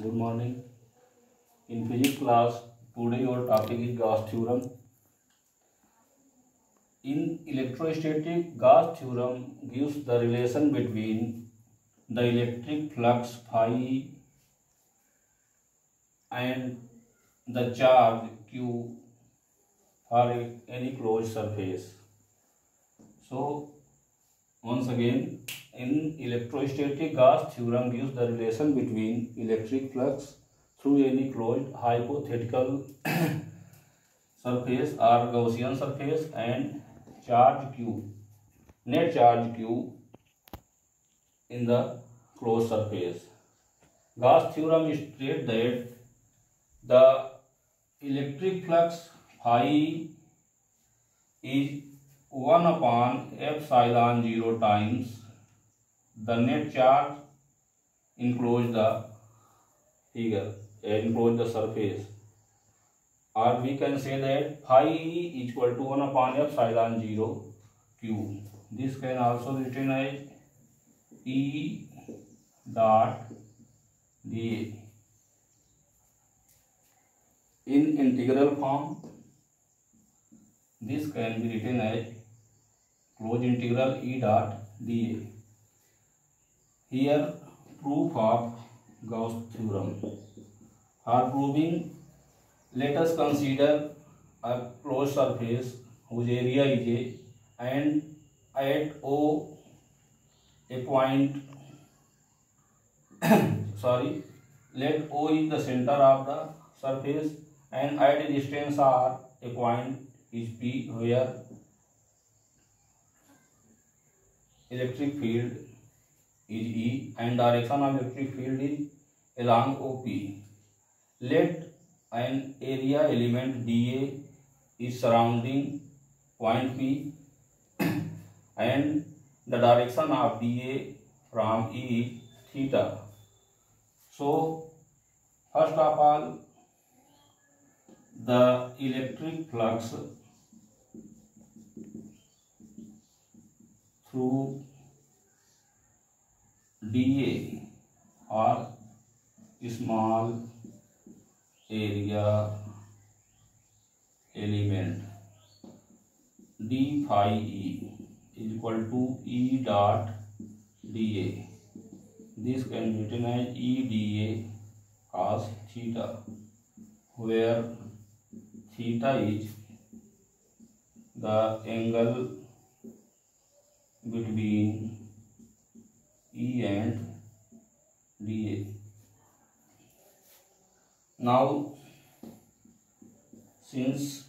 Good morning. In physics class, today your topic is Gauss theorem. In electrostatic, Gauss theorem gives the relation between the electric flux phi and the charge q for any closed surface. So once again, in electrostatic, Gauss theorem gives the relation between electric flux through any closed hypothetical surface or Gaussian surface and charge q, net charge q in the closed surface. Gauss theorem states that the electric flux phi is 1 upon epsilon 0 times the net charge enclosed the figure, enclosed the surface, or we can say that phi equal to 1 upon epsilon 0 q. This can also be written as E dot dA. In integral form, this can be written as closed integral E dot dA. Here, proof of Gauss theorem. For proving, let us consider a closed surface whose area is A, and at O a point let O is the center of the surface, and at a distance R a point is P where electric field is E and direction of electric field is along OP. Let an area element dA is surrounding point P and the direction of dA from E is theta. So first of all, the electric flux through dA or small area element d phi E is equal to E dot dA. This can be written as E dA cos theta, where theta is the angle between E and dA. Now, since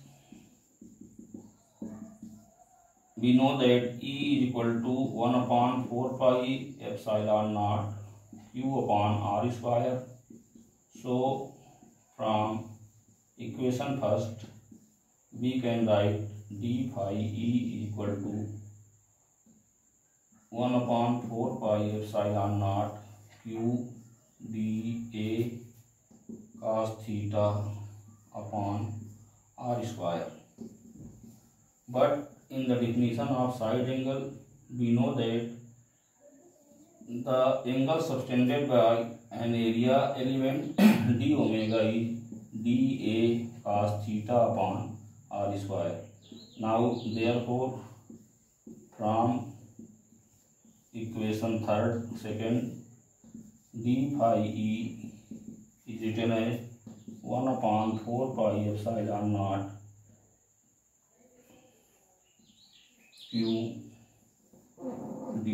we know that E is equal to 1 upon 4 pi epsilon naught q upon r square, so from equation first we can write d phi E is equal to 1 upon 4 pi epsilon naught q dA cos theta upon r square. But in the definition of side angle, we know that the angle subtended by an area element d omega is dA cos theta upon r square. Now therefore, from equation second, d phi E is written as 1 upon 4 pi epsilon naught q d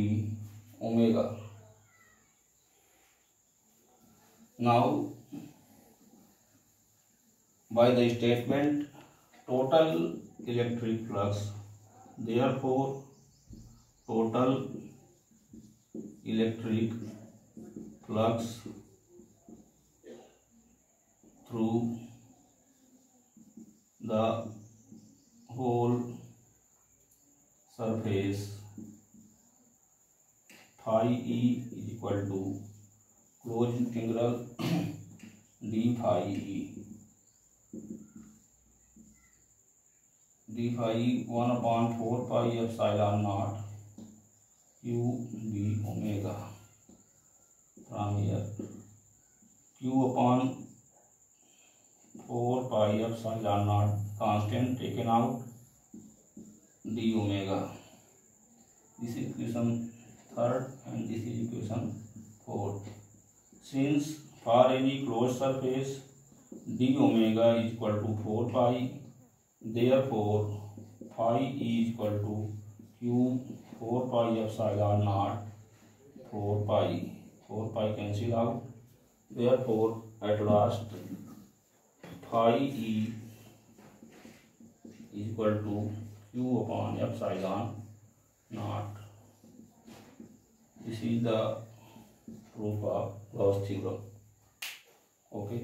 omega. Now, by the statement total electric flux, therefore total electric flux through the whole surface phi E is equal to closed integral d phi E. d phi E 1 upon 4 pi epsilon naught q d omega. From here q upon 4 pi epsilon naught, constant taken out, d omega. This is equation 3rd and this is equation 4th. Since for any closed surface d omega is equal to 4 pi, therefore phi is equal to q 4 pi epsilon naught 4 pi cancel out. Therefore at last phi e is equal to q upon epsilon naught. This is the proof of Gauss theorem. Okay.